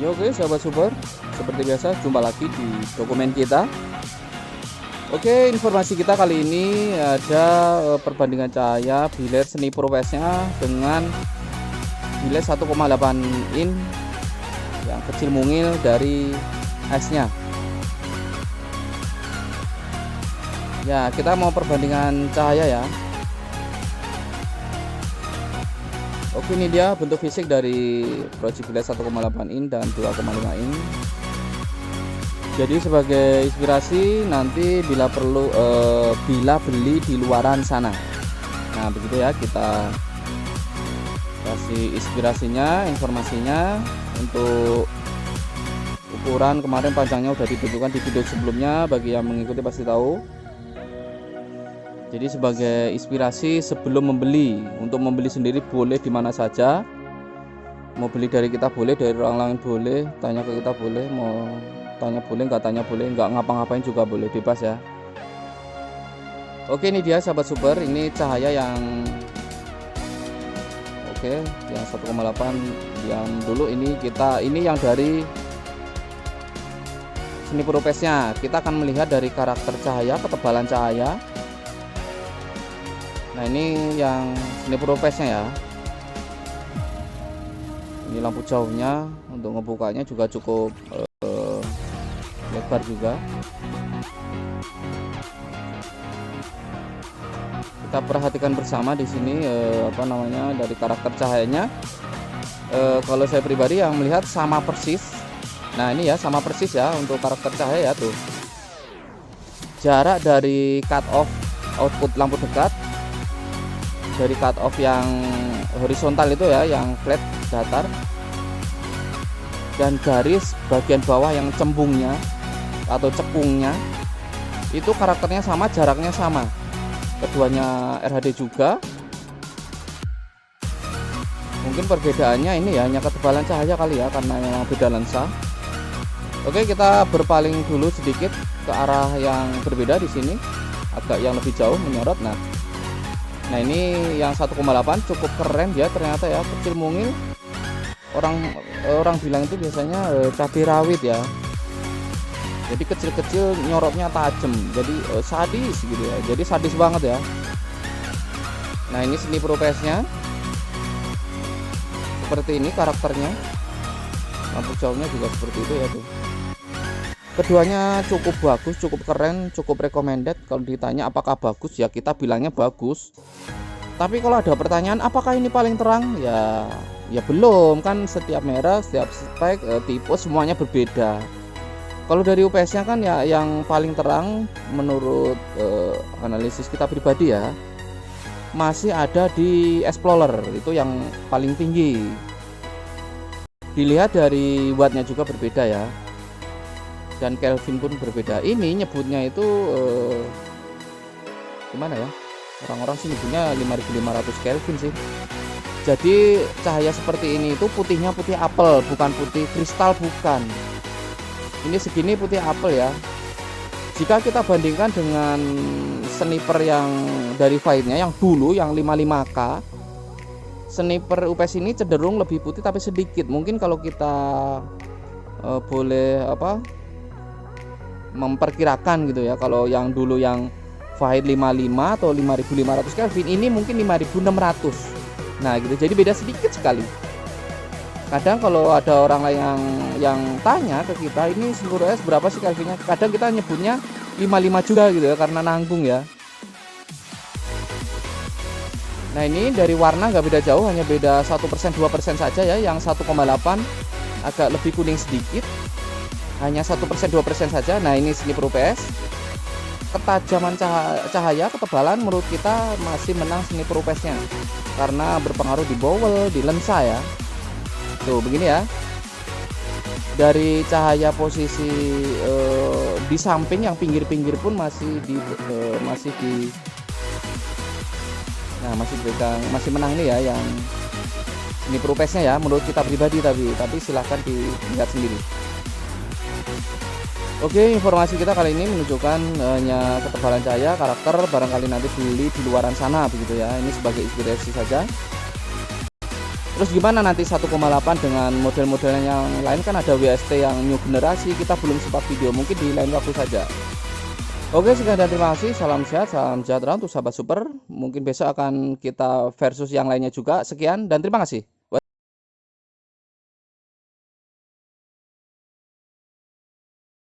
Ya oke sahabat super, seperti biasa jumpa lagi di dokumen kita. Oke, informasi kita kali ini ada perbandingan cahaya bilet seni profesnya dengan bilet 1,8 in yang kecil mungil dari S-nya. Ya, kita mau perbandingan cahaya ya. Oke, ini dia bentuk fisik dari project bilet 1,8 in dan 2,5 in. Jadi sebagai inspirasi nanti bila perlu bila beli di luaran sana. Nah, begitu ya, kita kasih inspirasinya, informasinya. Untuk ukuran kemarin panjangnya udah ditunjukkan di video sebelumnya, bagi yang mengikuti pasti tahu. Jadi sebagai inspirasi sebelum membeli, untuk membeli sendiri boleh di mana saja. Mau beli dari kita boleh, dari orang lain boleh, tanya ke kita boleh, mau tanya boleh, nggak tanya boleh, nggak ngapa-ngapain juga boleh, bebas ya. Oke, ini dia sahabat super, ini cahaya yang oke, yang 1,8 yang dulu ini yang dari seni profesnya. Kita akan melihat dari karakter cahaya, ketebalan cahaya. Nah, ini yang seni profesnya ya. Ini lampu jauhnya, untuk ngebukanya juga cukup lebar juga. Kita perhatikan bersama di sini dari karakter cahayanya. Kalau saya pribadi yang melihat sama persis. Nah, ini ya sama persis ya untuk karakter cahaya ya tuh. Jarak dari cut off output lampu dekat, dari cut off yang horizontal itu ya, yang flat datar, dan garis bagian bawah yang cembungnya atau cekungnya itu karakternya sama, jaraknya sama. Keduanya RHD juga. Mungkin perbedaannya ini ya hanya ketebalan cahaya kali ya, karena memang beda lensa. Oke, kita berpaling dulu sedikit ke arah yang berbeda di sini, agak yang lebih jauh menyorot. Nah, ini yang 1,8 cukup keren dia ternyata ya, kecil mungil. Orang bilang itu biasanya cabai rawit ya. Jadi kecil-kecil nyorotnya tajam, jadi sadis gitu ya. Jadi sadis banget ya. Nah, ini seni profesnya seperti ini karakternya. Lampu jauhnya juga seperti itu ya tuh. Keduanya cukup bagus, cukup keren, cukup recommended. Kalau ditanya apakah bagus, ya kita bilangnya bagus. Tapi kalau ada pertanyaan apakah ini paling terang, ya belum, kan setiap merek, setiap spek, tipe semuanya berbeda. Kalau dari UPS-nya kan ya yang paling terang menurut analisis kita pribadi ya, masih ada di Explorer, itu yang paling tinggi. Dilihat dari wattnya juga berbeda ya, dan Kelvin pun berbeda. Ini nyebutnya itu gimana ya, orang-orang sih nyebutnya 5500 Kelvin sih. Jadi cahaya seperti ini itu putihnya putih apel, bukan putih kristal, bukan. Ini segini putih apel ya. Jika kita bandingkan dengan sniper yang dari Fahidnya yang dulu yang 55K, sniper UPS ini cenderung lebih putih tapi sedikit. Mungkin kalau kita boleh memperkirakan gitu ya, kalau yang dulu yang Fahid 55 atau 5500 Kelvin, ini mungkin 5600. Nah gitu, jadi beda sedikit sekali. Kadang kalau ada orang lain yang tanya ke kita, ini seluruh S berapa sih Kelvinnya, kadang kita nyebutnya 55 juga gitu ya, karena nanggung ya. Nah, ini dari warna nggak beda jauh, hanya beda 1% 2% saja ya. Yang 1,8 agak lebih kuning sedikit, hanya 1% 2% saja. Nah, ini seni UPS. Ketajaman cahaya, ketebalan menurut kita masih menang seni UPS-nya, karena berpengaruh di bowel, di lensa ya. Tuh begini ya. Dari cahaya posisi di samping yang pinggir-pinggir pun masih masih menang nih ya, yang ini UPS-nya ya menurut kita pribadi, tapi silahkan dilihat sendiri. Oke, informasi kita kali ini menunjukkan hanya ketebalan cahaya karakter, barangkali nanti beli di luaran sana begitu ya. Ini sebagai inspirasi saja. Terus gimana nanti 1,8 dengan model-model yang lain, kan ada WST yang new generasi, kita belum sempat video, mungkin di lain waktu saja. Oke, sekian dan terima kasih. Salam sehat, salam sejahtera untuk sahabat super. Mungkin besok akan kita versus yang lainnya juga. Sekian dan terima kasih.